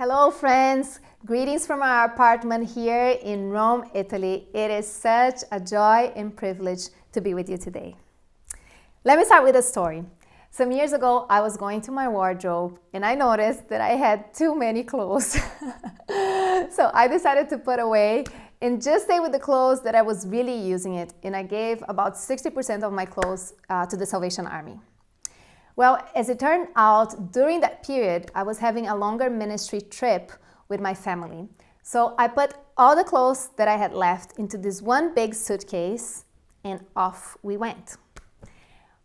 Hello friends, greetings from our apartment here in Rome, Italy. It is such a joy and privilege to be with you today. Let me start with a story. Some years ago, I was going to my wardrobe and I noticed that I had too many clothes. So I decided to put away and just stay with the clothes that I was really using it. And I gave about 60% of my clothes to the Salvation Army. Well, as it turned out, during that period, I was having a longer ministry trip with my family. So I put all the clothes that I had left into this one big suitcase and off we went.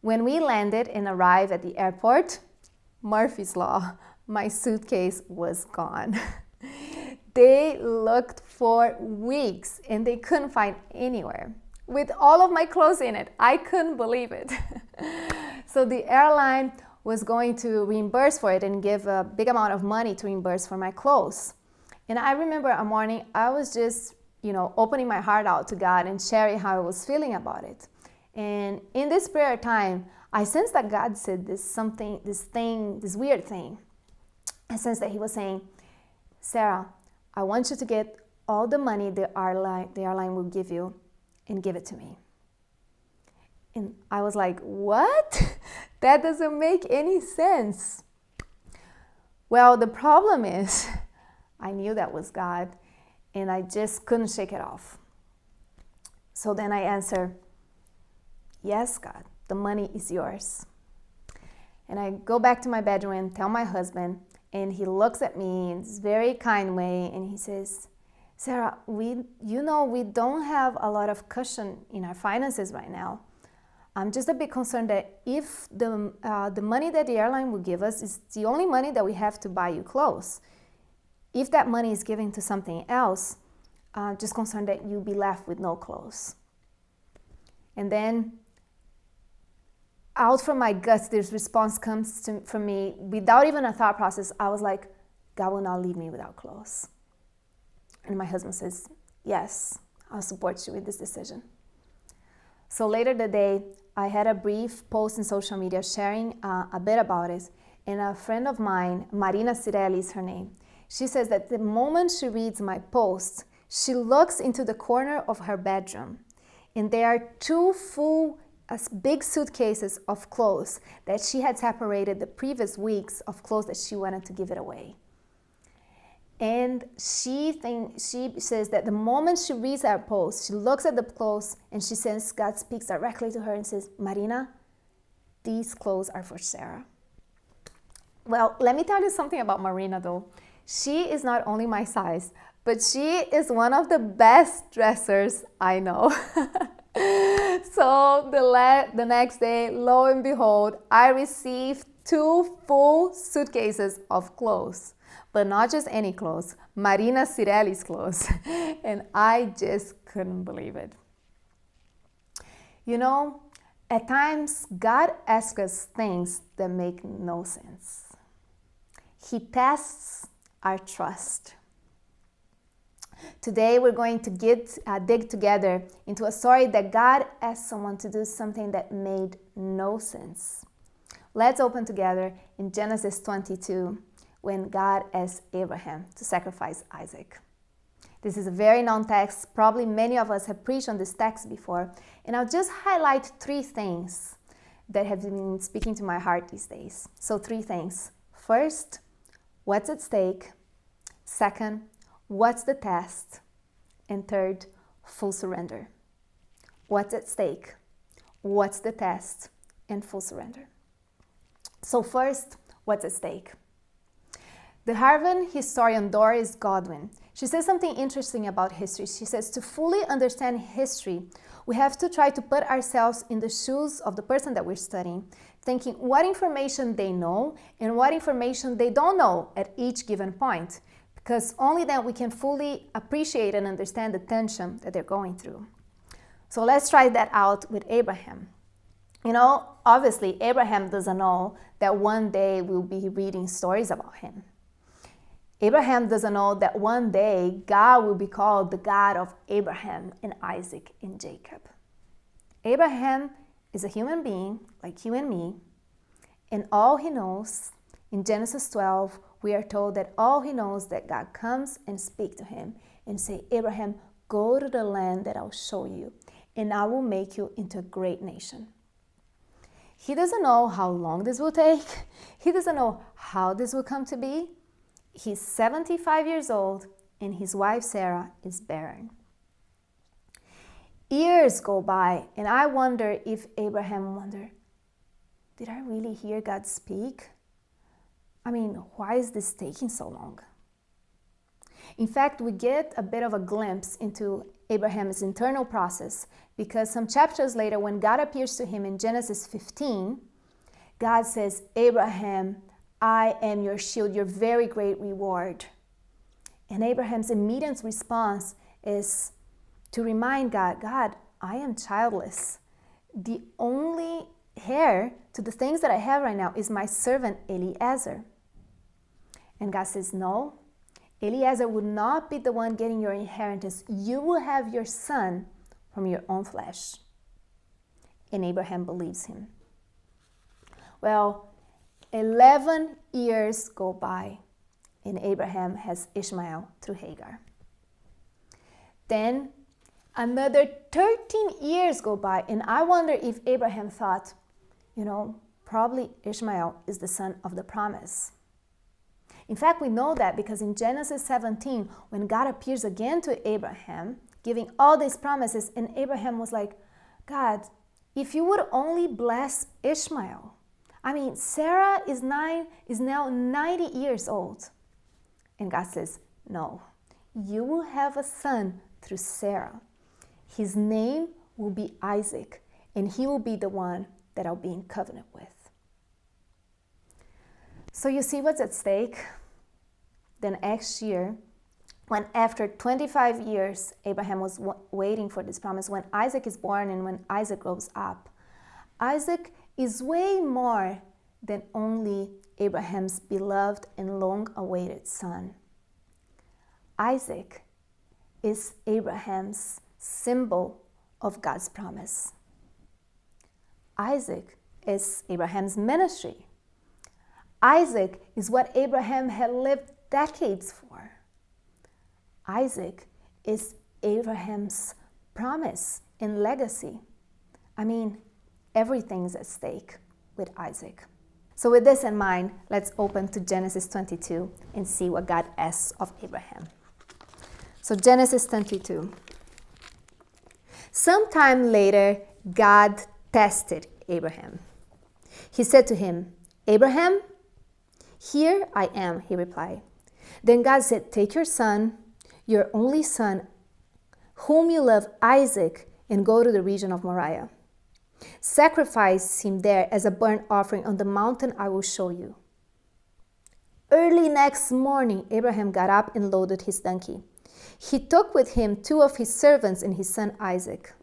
When we landed and arrived at the airport, Murphy's Law, my suitcase was gone. They looked for weeks and they couldn't find anywhere. With all of my clothes in it, I couldn't believe it. So the airline was going to reimburse for it and give a big amount of money to reimburse for my clothes. And I remember a morning, I was just, opening my heart out to God and sharing how I was feeling about it. And in this prayer time, I sensed that God said this weird thing. I sensed that He was saying, Sarah, I want you to get all the money the airline will give you and give it to me. And I was like, what? That doesn't make any sense. Well, the problem is, I knew that was God, and I just couldn't shake it off. So then I answered, yes, God, the money is yours. And I go back to my bedroom and tell my husband, and he looks at me in this very kind way, and he says, Sarah, we don't have a lot of cushion in our finances right now. I'm just a bit concerned that if the money that the airline will give us is the only money that we have to buy you clothes, if that money is given to something else, I'm just concerned that you'll be left with no clothes. And then out from my guts, this response comes from me without even a thought process. I was like, God will not leave me without clothes. And my husband says, yes, I'll support you with this decision. So later that day, I had a brief post in social media sharing a bit about it. And a friend of mine, Marina Cirelli is her name, she says that the moment she reads my post, she looks into the corner of her bedroom. And there are two full big suitcases of clothes that she had separated the previous weeks of clothes that she wanted to give it away. And she says that the moment she reads our post, she looks at the clothes and she says, God speaks directly to her and says, Marina, these clothes are for Sarah. Well, let me tell you something about Marina though. She is not only my size, but she is one of the best dressers I know. So the next day, lo and behold, I received 2 full suitcases of clothes. But not just any clothes, Marina Cirelli's clothes. And I just couldn't believe it. At times, God asks us things that make no sense. He tests our trust. Today, we're going to dig together into a story that God asked someone to do something that made no sense. Let's open together in Genesis 22. When God asked Abraham to sacrifice Isaac. This is a very known text. Probably many of us have preached on this text before. And I'll just highlight 3 things that have been speaking to my heart these days. So 3 things. First, what's at stake? Second, what's the test? And third, full surrender. What's at stake? What's the test? And full surrender. So first, what's at stake? The Harvard historian Doris Godwin, she says something interesting about history. She says to fully understand history, we have to try to put ourselves in the shoes of the person that we're studying, thinking what information they know and what information they don't know at each given point, because only then we can fully appreciate and understand the tension that they're going through. So let's try that out with Abraham. Obviously, Abraham doesn't know that one day we'll be reading stories about him. Abraham doesn't know that one day God will be called the God of Abraham and Isaac and Jacob. Abraham is a human being like you and me, and all he knows in Genesis 12 we are told that all he knows that God comes and speaks to him and say, Abraham, go to the land that I'll show you, and I will make you into a great nation. He doesn't know how long this will take. He doesn't know how this will come to be. He's 75 years old, and his wife Sarah is barren. Years go by, and I wonder if Abraham wondered, did I really hear God speak? I mean, why is this taking so long? In fact, we get a bit of a glimpse into Abraham's internal process, because some chapters later, when God appears to him in Genesis 15, God says, Abraham, I am your shield, your very great reward. And Abraham's immediate response is to remind God, God, I am childless. The only heir to the things that I have right now is my servant Eliezer. And God says, no, Eliezer would not be the one getting your inheritance. You will have your son from your own flesh. And Abraham believes him. Well, 11 years go by, and Abraham has Ishmael through Hagar. Then another 13 years go by, and I wonder if Abraham thought, probably Ishmael is the son of the promise. In fact, we know that because in Genesis 17, when God appears again to Abraham, giving all these promises, and Abraham was like, God, if you would only bless Ishmael. I mean, Sarah is now 90 years old. And God says, no, you will have a son through Sarah. His name will be Isaac, and he will be the one that I'll be in covenant with. So you see what's at stake? Then next year, when after 25 years, Abraham was waiting for this promise, when Isaac is born and when Isaac grows up, Isaac is way more than only Abraham's beloved and long-awaited son. Isaac is Abraham's symbol of God's promise. Isaac is Abraham's ministry. Isaac is what Abraham had lived decades for. Isaac is Abraham's promise and legacy. I mean, everything's at stake with Isaac. So with this in mind, let's open to Genesis 22 and see what God asks of Abraham. So Genesis 22. Sometime later, God tested Abraham. He said to him, Abraham, here I am, he replied. Then God said, take your son, your only son, whom you love, Isaac, and go to the region of Moriah. Sacrifice him there as a burnt offering on the mountain I will show you. Early next morning, Abraham got up and loaded his donkey. He took with him 2 of his servants and his son Isaac.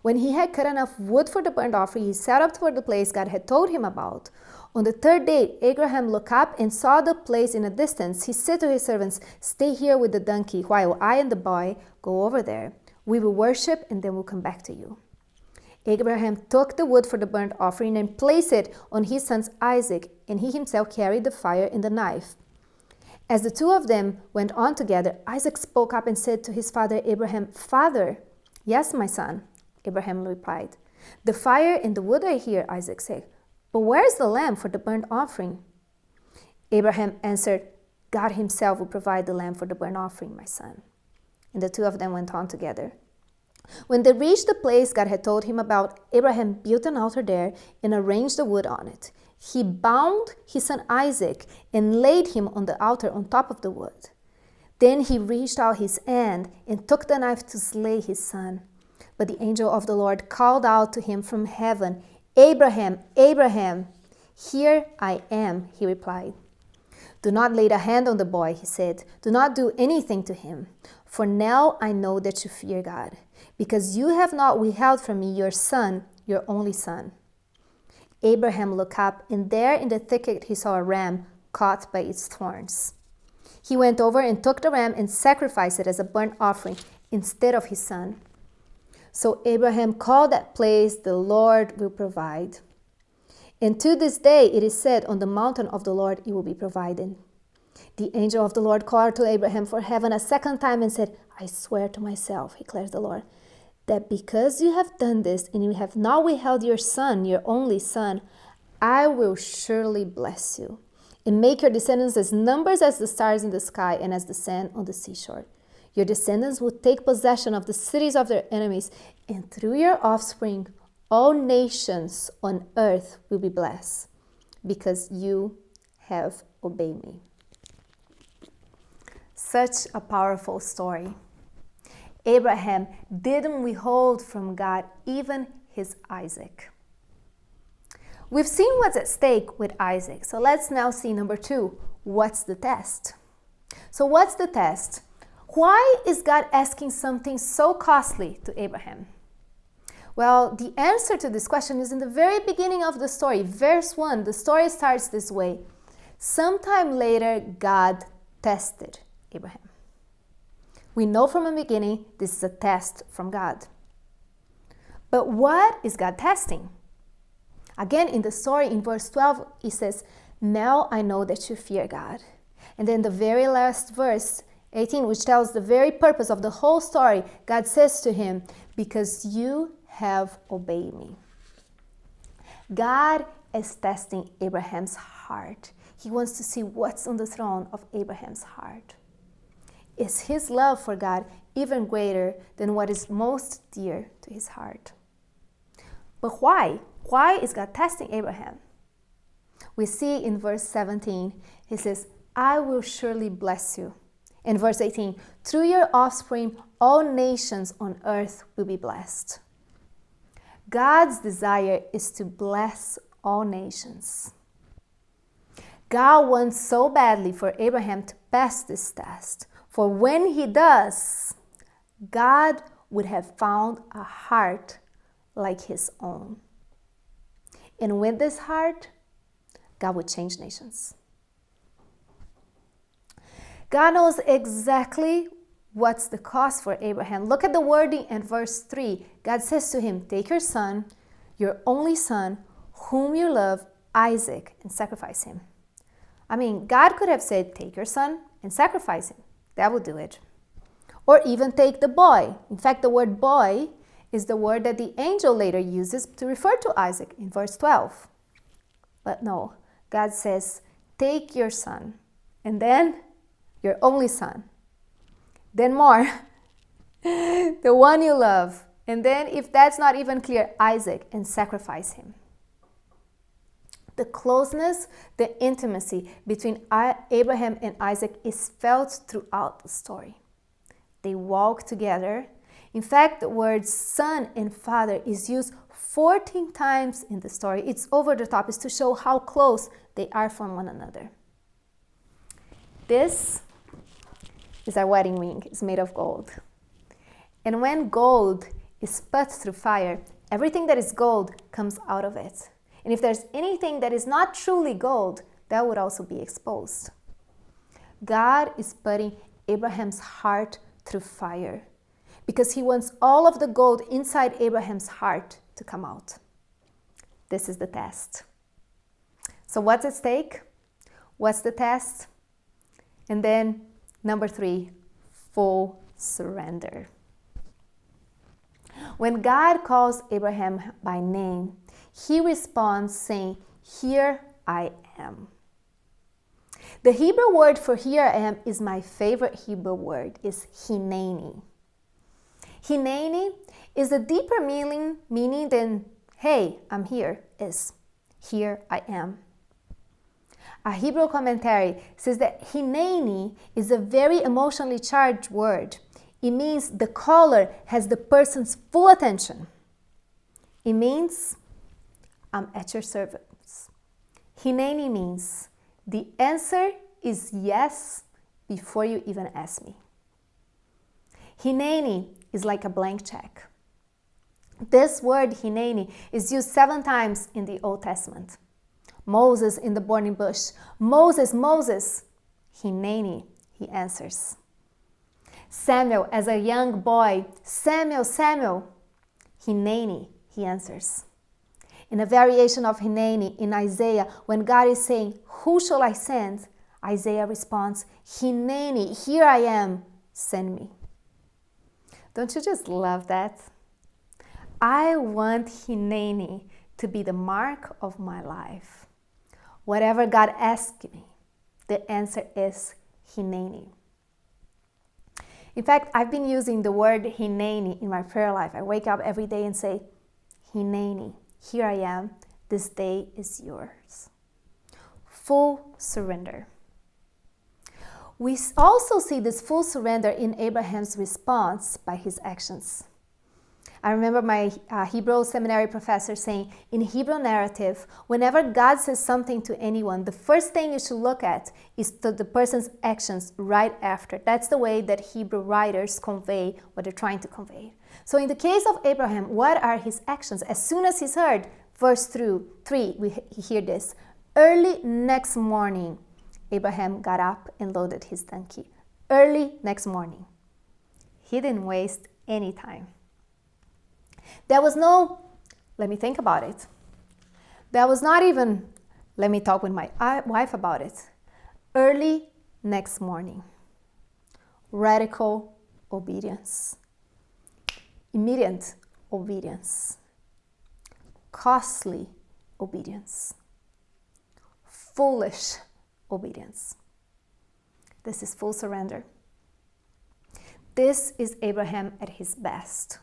When he had cut enough wood for the burnt offering, he set up toward the place God had told him about. On the 3rd day, Abraham looked up and saw the place in a distance. He said to his servants, stay here with the donkey while I and the boy go over there. We will worship and then we'll come back to you. Abraham took the wood for the burnt offering and placed it on his son Isaac, and he himself carried the fire and the knife. As the 2 of them went on together, Isaac spoke up and said to his father Abraham, Father. Yes, my son, Abraham replied. The fire and the wood are here, Isaac said. But where is the lamb for the burnt offering? Abraham answered, God himself will provide the lamb for the burnt offering, my son. And the 2 of them went on together. When they reached the place God had told him about, Abraham built an altar there and arranged the wood on it. He bound his son Isaac and laid him on the altar on top of the wood. Then he reached out his hand and took the knife to slay his son. But the angel of the Lord called out to him from heaven, Abraham, Abraham. Here I am, he replied. Do not lay a hand on the boy, he said. Do not do anything to him. For now I know that you fear God, because you have not withheld from me your son, your only son. Abraham looked up, and there in the thicket he saw a ram caught by its thorns. He went over and took the ram and sacrificed it as a burnt offering instead of his son. So Abraham called that place, the Lord will provide. And to this day it is said, on the mountain of the Lord it will be provided. The angel of the Lord called to Abraham from heaven a second time and said, I swear to myself, declares the Lord, that because you have done this and you have not withheld your son, your only son, I will surely bless you and make your descendants as numerous as the stars in the sky and as the sand on the seashore. Your descendants will take possession of the cities of their enemies, and through your offspring, all nations on earth will be blessed, because you have obeyed me. Such a powerful story. Abraham didn't withhold from God even his Isaac. We've seen what's at stake with Isaac, so let's now see number 2. What's the test? So what's the test? Why is God asking something so costly to Abraham? Well, the answer to this question is in the very beginning of the story. Verse 1, the story starts this way. Sometime later, God tested Abraham. We know from the beginning this is a test from God. But what is God testing? Again, in the story, in verse 12, it says, now I know that you fear God. And then the very last verse, 18, which tells the very purpose of the whole story, God says to him, because you have obeyed me. God is testing Abraham's heart. He wants to see what's on the throne of Abraham's heart. Is his love for God even greater than what is most dear to his heart? But why? Why is God testing Abraham? We see in verse 17, he says, I will surely bless you. In verse 18, through your offspring, all nations on earth will be blessed. God's desire is to bless all nations. God wants so badly for Abraham to pass this test. For when he does, God would have found a heart like his own. And with this heart, God would change nations. God knows exactly what's the cost for Abraham. Look at the wording in verse 3. God says to him, take your son, your only son, whom you love, Isaac, and sacrifice him. I mean, God could have said, take your son and sacrifice him. That would do it. Or even take the boy. In fact, the word boy is the word that the angel later uses to refer to Isaac in verse 12. But no, God says, take your son, and then your only son. Then more, the one you love. And then, if that's not even clear, Isaac, and sacrifice him. The closeness, the intimacy between Abraham and Isaac is felt throughout the story. They walk together. In fact, the word son and father is used 14 times in the story. It's over the top. It's to show how close they are from one another. This is our wedding ring. It's made of gold. And when gold is put through fire, everything that is gold comes out of it. And if there's anything that is not truly gold, that would also be exposed. God is putting Abraham's heart through fire because he wants all of the gold inside Abraham's heart to come out. This is the test. So what's at stake? What's the test? And then number 3, full surrender. When God calls Abraham by name, he responds saying, here I am. The Hebrew word for here I am is my favorite Hebrew word, is hineni. Hineni is a deeper meaning than, hey, I'm here, is here I am. A Hebrew commentary says that hineni is a very emotionally charged word. It means the caller has the person's full attention. It means, I'm at your service. Hineni means the answer is yes before you even ask me. Hineni is like a blank check. This word hineni is used 7 times in the Old Testament. Moses in the burning bush. Moses, Moses. Hineni, he answers. Samuel as a young boy. Samuel, Samuel. Hineni, he answers. In a variation of hineni in Isaiah, when God is saying, who shall I send? Isaiah responds, Hineni, here I am, send me. Don't you just love that? I want Hineni to be the mark of my life. Whatever God asks me, the answer is Hineni. In fact, I've been using the word Hineni in my prayer life. I wake up every day and say, Hineni, here I am, this day is yours. Full surrender. We also see this full surrender in Abraham's response by his actions. I remember my Hebrew seminary professor saying, in Hebrew narrative, whenever God says something to anyone, the first thing you should look at is the person's actions right after. That's the way that Hebrew writers convey what they're trying to convey. So in the case of Abraham, what are his actions? As soon as he's heard, verse 3, we hear this. Early next morning, Abraham got up and loaded his donkey. Early next morning. He didn't waste any time. There was no, let me think about it. There was not even, let me talk with my wife about it. Early next morning. Radical obedience. Immediate obedience. Costly obedience. Foolish obedience. This is full surrender. This is Abraham at his best.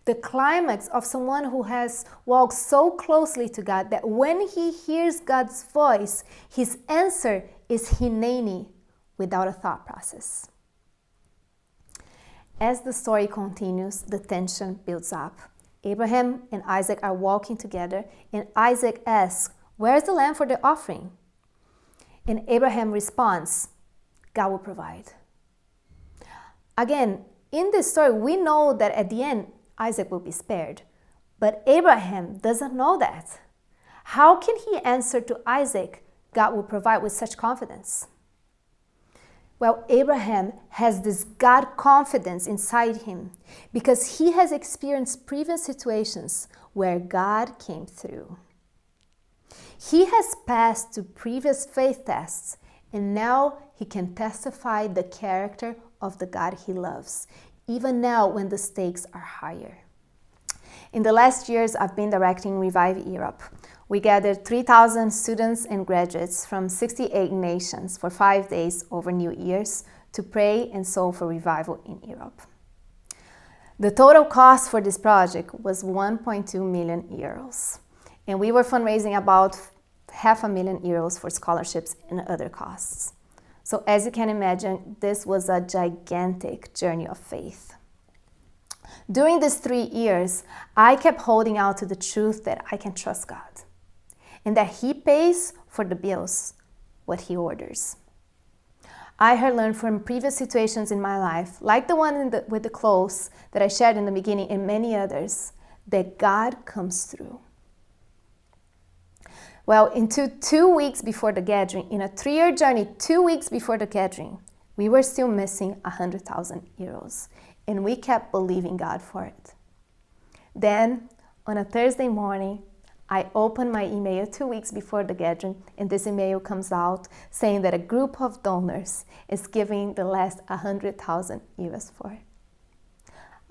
The climax of someone who has walked so closely to God that when he hears God's voice, his answer is Hineni without a thought process. As the story continues, the tension builds up. Abraham and Isaac are walking together, and Isaac asks, "Where's the lamb for the offering?" And Abraham responds, "God will provide." Again, in this story, we know that at the end, Isaac will be spared. But Abraham doesn't know that. How can he answer to Isaac, God will provide, with such confidence? Well, Abraham has this God confidence inside him because he has experienced previous situations where God came through. He has passed through previous faith tests, and now he can testify the character of the God he loves, even now when the stakes are higher. In the last years, I've been directing Revive Europe. We gathered 3,000 students and graduates from 68 nations for 5 days over New Year's to pray and sow for revival in Europe. The total cost for this project was 1.2 million euros. And we were fundraising about €500,000 for scholarships and other costs. So as you can imagine, this was a gigantic journey of faith. During these 3 years, I kept holding out to the truth that I can trust God and that He pays for the bills, what He orders. I had learned from previous situations in my life, like the one with the clothes that I shared in the beginning and many others, that God comes through. Well, into 2 weeks before the gathering, in a 3-year journey, 2 weeks before the gathering, we were still missing 100,000 euros, and we kept believing God for it. Then, on a Thursday morning, I opened my email 2 weeks before the gathering, and this email comes out saying that a group of donors is giving the last 100,000 euros for it.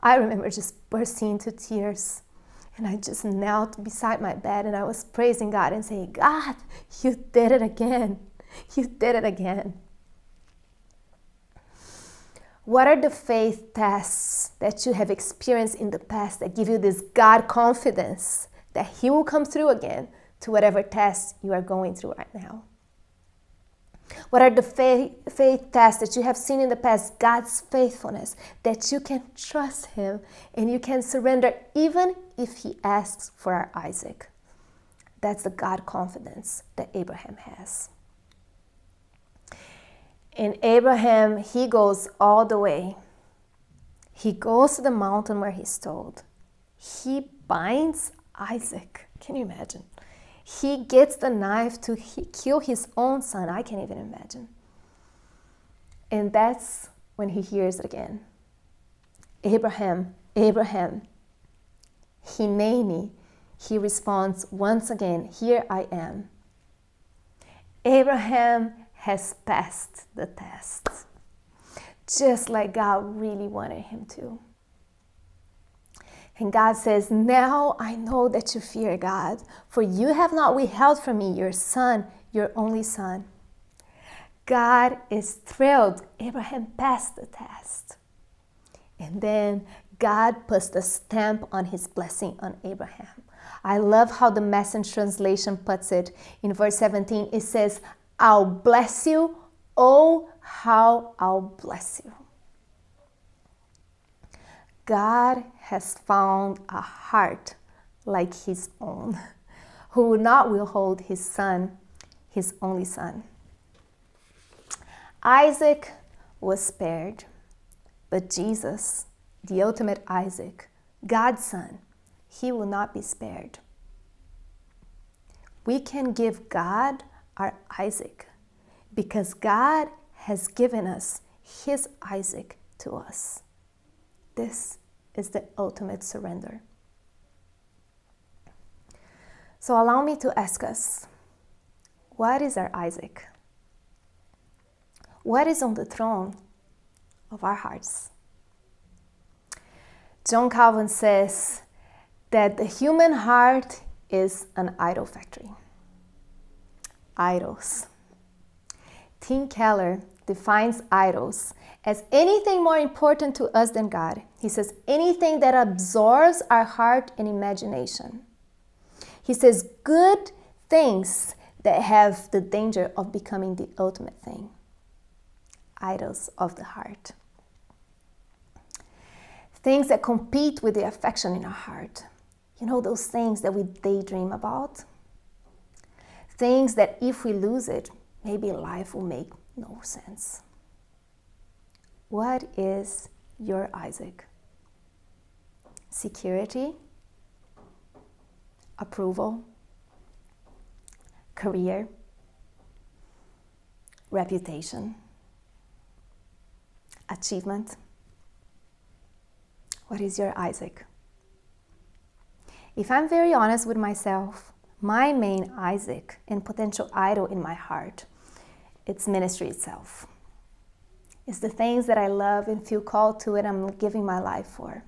I remember just bursting into tears. And I just knelt beside my bed and I was praising God and saying, God, you did it again. You did it again. What are the faith tests that you have experienced in the past that give you this God confidence that He will come through again to whatever test you are going through right now? What are the faith tests that you have seen in the past, God's faithfulness, that you can trust Him and you can surrender even if He asks for our Isaac? That's the God confidence that Abraham has. And Abraham, he goes all the way. He goes to the mountain where he's told. He binds Isaac. Can you imagine? He gets the knife to kill his own son. I can't even imagine. And that's when he hears it again. Abraham, Abraham. Hineni. He responds once again, here I am. Abraham has passed the test, just like God really wanted him to. And God says, now I know that you fear God, for you have not withheld from me your son, your only son. God is thrilled. Abraham passed the test. And then God puts the stamp on his blessing on Abraham. I love how the Message translation puts it. In verse 17, it says, I'll bless you. Oh, how I'll bless you. God has found a heart like his own, who will not withhold his son, his only son. Isaac was spared, but Jesus, the ultimate Isaac, God's son, he will not be spared. We can give God our Isaac because God has given us his Isaac to us. This is the ultimate surrender. So allow me to ask us, what is our Isaac? What is on the throne of our hearts? John Calvin says that the human heart is an idol factory. Idols. Tim Keller defines idols as anything more important to us than God. He says anything that absorbs our heart and imagination. He says good things that have the danger of becoming the ultimate thing. Idols of the heart. Things that compete with the affection in our heart. You know, those things that we daydream about. Things that if we lose it, maybe life will make no sense. What is your Isaac? Security? Approval? Career? Reputation? Achievement? What is your Isaac? If I'm very honest with myself, my main Isaac and potential idol in my heart, it's ministry itself. It's the things that I love and feel called to and I'm giving my life for.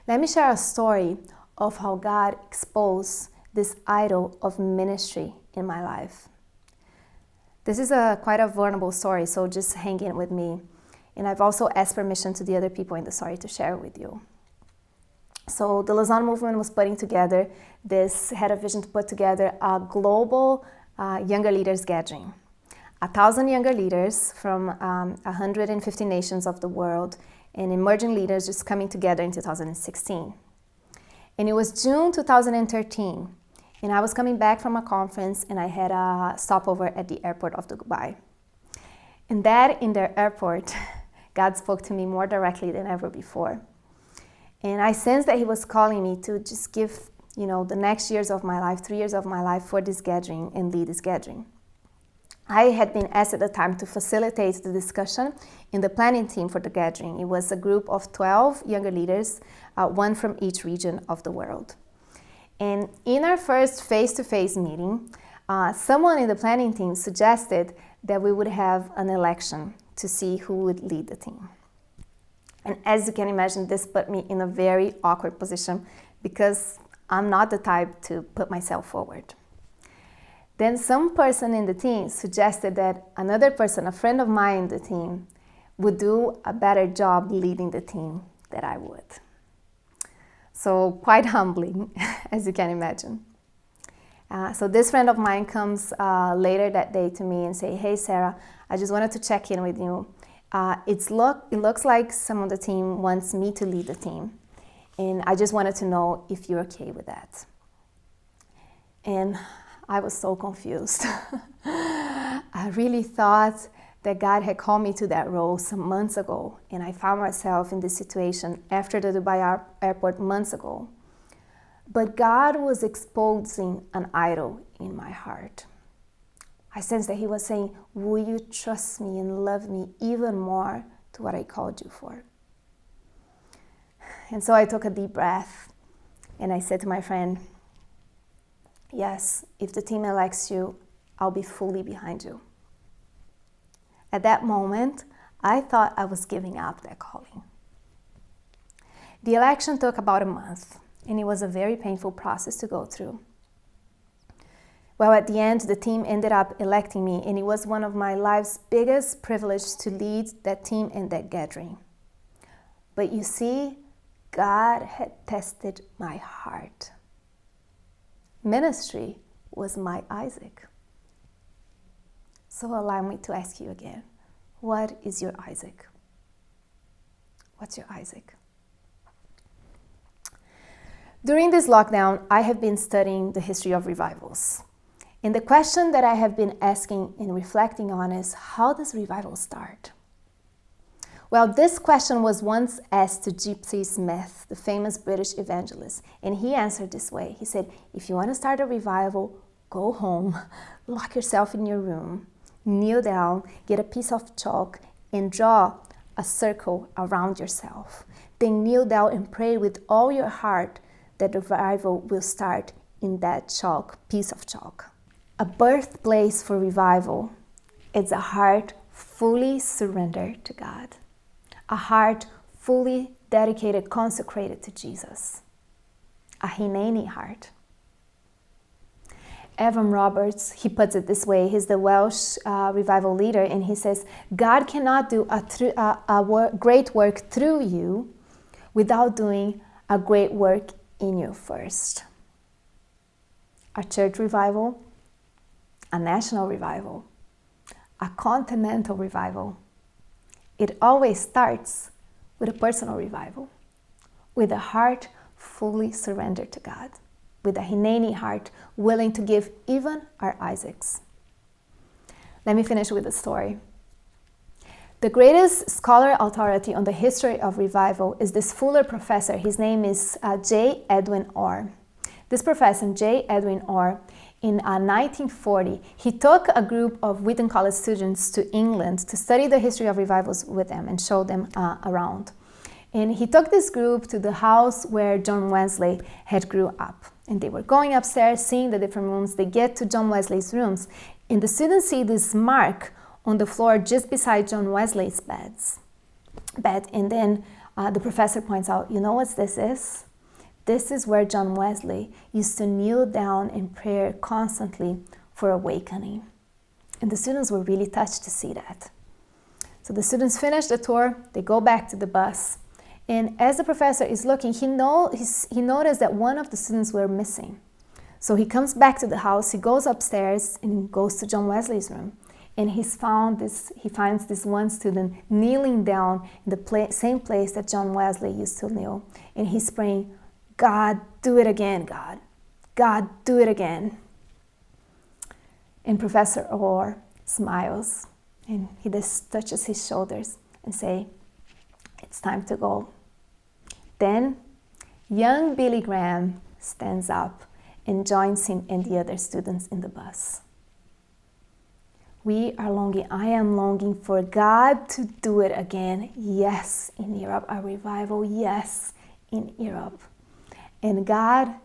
Let me share a story of how God exposed this idol of ministry in my life. This is quite a vulnerable story, so just hang in with me. And I've also asked permission to the other people in the story to share with you. So the Lausanne movement was putting together this, had a vision to put together a global younger leaders gathering. 1,000 younger leaders from 150 nations of the world and emerging leaders just coming together in 2016. And it was June 2013, and I was coming back from a conference and I had a stopover at the airport of Dubai. And that in the airport, God spoke to me more directly than ever before. And I sensed that he was calling me to just give, the next years of my life, 3 years of my life for this gathering and lead this gathering. I had been asked at the time to facilitate the discussion in the planning team for the gathering. It was a group of 12 younger leaders, one from each region of the world. And in our first face-to-face meeting, someone in the planning team suggested that we would have an election to see who would lead the team. And as you can imagine, this put me in a very awkward position because I'm not the type to put myself forward. Then some person in the team suggested that another person, a friend of mine in the team, would do a better job leading the team than I would. So quite humbling, as you can imagine. So this friend of mine comes later that day to me and say, "Hey Sarah, I just wanted to check in with you. It looks like some of the team wants me to lead the team. And I just wanted to know if you're okay with that." And I was so confused. I really thought that God had called me to that role some months ago, and I found myself in this situation after the Dubai airport months ago. But God was exposing an idol in my heart. I sensed that he was saying, "Will you trust me and love me even more to what I called you for?" And so I took a deep breath and I said to my friend, "Yes, if the team elects you, I'll be fully behind you. At that moment, I thought I was giving up that calling. The election took about a month, and it was a very painful process to go through. Well, at the end, the team ended up electing me, and it was one of my life's biggest privileges to lead that team and that gathering. But you see, God had tested my heart. Ministry was my Isaac. So allow me to ask you again, what is your Isaac? What's your Isaac? During this lockdown, I have been studying the history of revivals. And the question that I have been asking and reflecting on is, how does revival start? Well, this question was once asked to Gypsy Smith, the famous British evangelist, and he answered this way. He said, if you want to start a revival, go home, lock yourself in your room, kneel down, get a piece of chalk, and draw a circle around yourself. Then kneel down and pray with all your heart that the revival will start in that piece of chalk. A birthplace for revival is a heart fully surrendered to God. A heart fully dedicated, consecrated to Jesus. A Hineni heart. Evan Roberts, he puts it this way. He's the Welsh revival leader, and he says, God cannot do a great work through you without doing a great work in you first. A church revival, a national revival, a continental revival. It always starts with a personal revival, with a heart fully surrendered to God, with a Hineni heart willing to give even our Isaacs. Let me finish with a story. The greatest scholar authority on the history of revival is this Fuller professor. His name is J. Edwin Orr. This professor, J. Edwin Orr, in 1940, he took a group of Wheaton College students to England to study the history of revivals with them and show them around. And he took this group to the house where John Wesley had grew up. And they were going upstairs, seeing the different rooms. They get to John Wesley's rooms, and the students see this mark on the floor just beside John Wesley's bed. And then the professor points out, you know what this is? This is where John Wesley used to kneel down in prayer constantly for awakening. And the students were really touched to see that. So the students finish the tour, they go back to the bus. And as the professor is looking, he noticed that one of the students were missing. So he comes back to the house, he goes upstairs and goes to John Wesley's room. And he finds this one student kneeling down in the same place that John Wesley used to kneel. And he's praying, God, do it again, God. God, do it again. And Professor Orr smiles, and he just touches his shoulders and say, it's time to go. Then young Billy Graham stands up and joins him and the other students in the bus. I am longing for God to do it again. Yes, in Europe, a revival. Yes, in Europe. And God,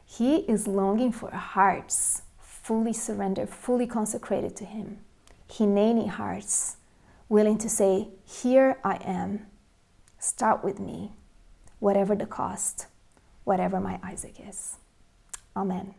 He is longing for hearts fully surrendered, fully consecrated to Him. Hineni hearts, willing to say, here I am. Start with me, whatever the cost, whatever my Isaac is. Amen.